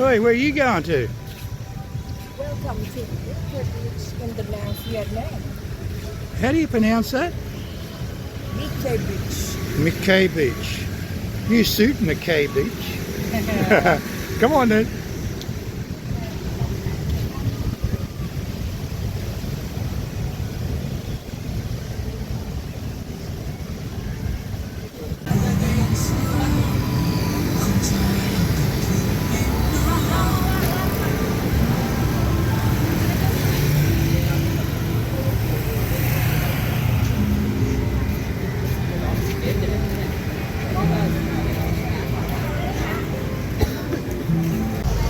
Hey, where are you going to? Welcome to My Khe Beach in the Nam, Vietnam. How do you pronounce that? My Khe Beach. My Khe Beach. You suit My Khe Beach. Come on then.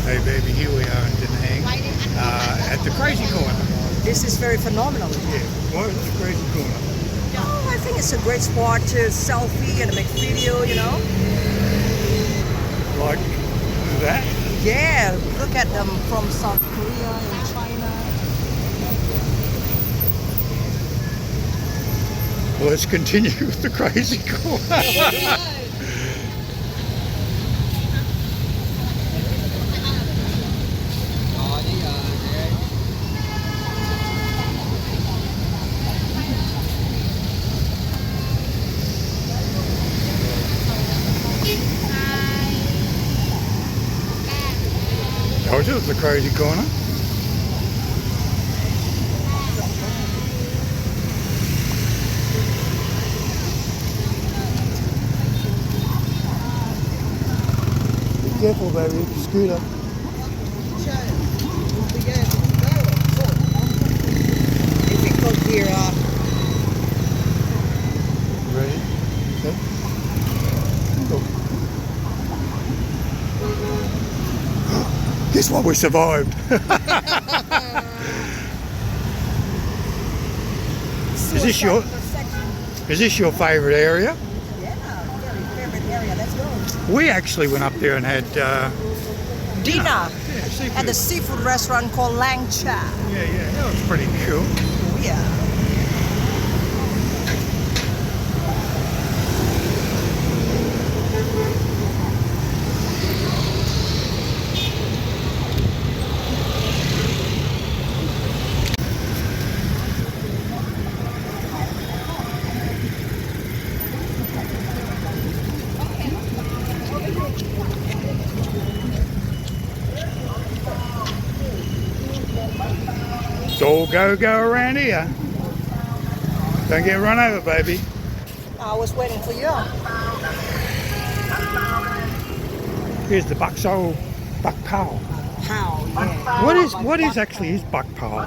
Hey baby, here we are in Da Nang at the Crazy Corner. This is very phenomenal. Yeah, what is the Crazy Corner? Oh, I think it's a great spot to selfie and make video, you know? Like that? Yeah, look at them from South Korea and China. Well, let's continue with the Crazy Corner. Told you it was the Crazy Corner. Be careful, baby, scooter. Difficult here. Ready? Set. Go. Guess what? We survived. Is this your favourite area? Yeah, very favorite area. Let's go. We actually went up there and had Dinner yeah, seafood. at the seafood restaurant called Lang Cha. Yeah, that was pretty cool. Yeah. It's all go around here. Don't get run over, baby. I was waiting for you. Here's the buck soul, buck pow. How? Yeah. What is actually buck pow?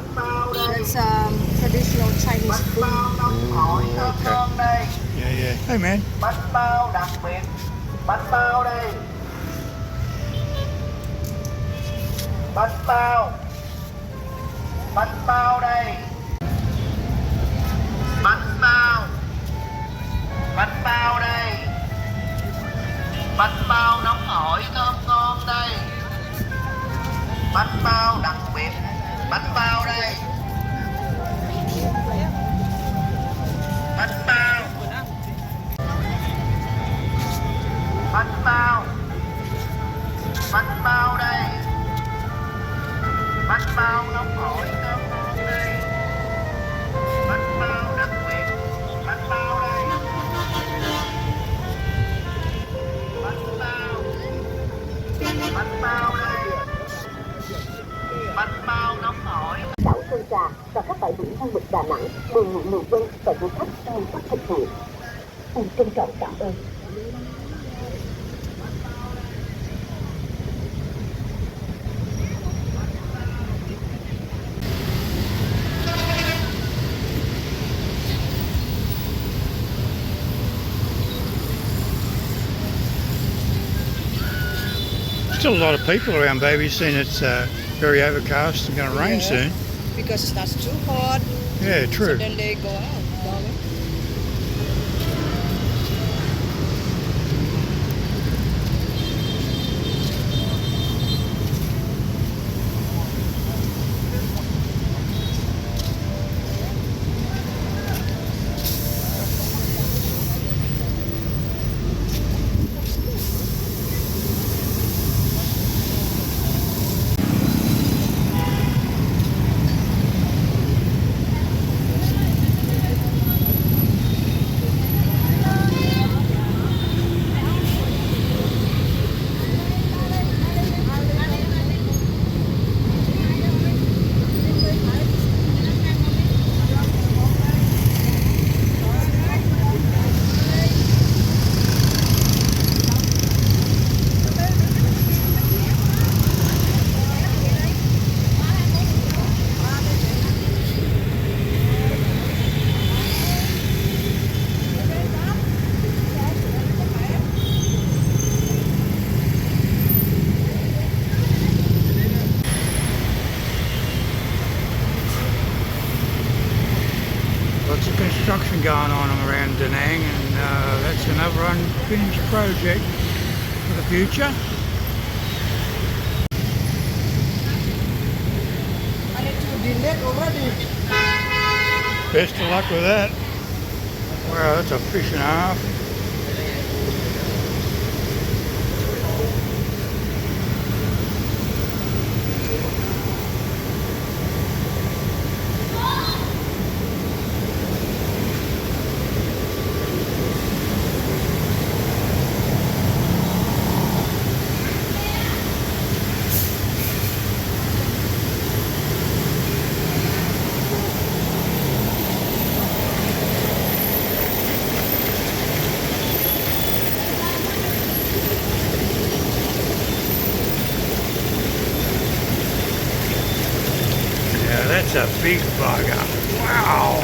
It's traditional Chinese food. Okay. Yeah. Hey man. Bánh bao đặc biệt, bánh bao đây, bánh bao đây, bánh bao đây, bánh bao nóng hổi thơm ngon đây, bánh bao đặc biệt, bánh bao đây, bánh bao, bánh bao, bánh bao đây, bánh bao nóng hổi thơm ngon đây, bánh bao đặc biệt, bánh bao đây, bánh bao đây, bánh bao nóng hổi. Đảo Sơn Trà và các bãi biển ven vực Đà Nẵng đề nghị người dân và du khách nghiêm túc thực hiện. Xin trân trọng cảm ơn. Still a lot of people around, baby, seeing it's very overcast and going to rain soon. Because it's not too hot. Yeah, true. So then they go out, darling. going on around Da Nang, and that's another unfinished project for the future. Best of luck with that. Wow, that's a fish and a half. That's a big bugger. Wow.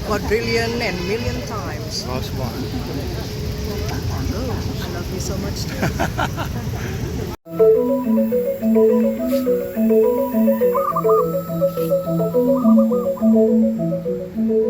Quadrillion and million times. Last one. Oh, I love you so much too.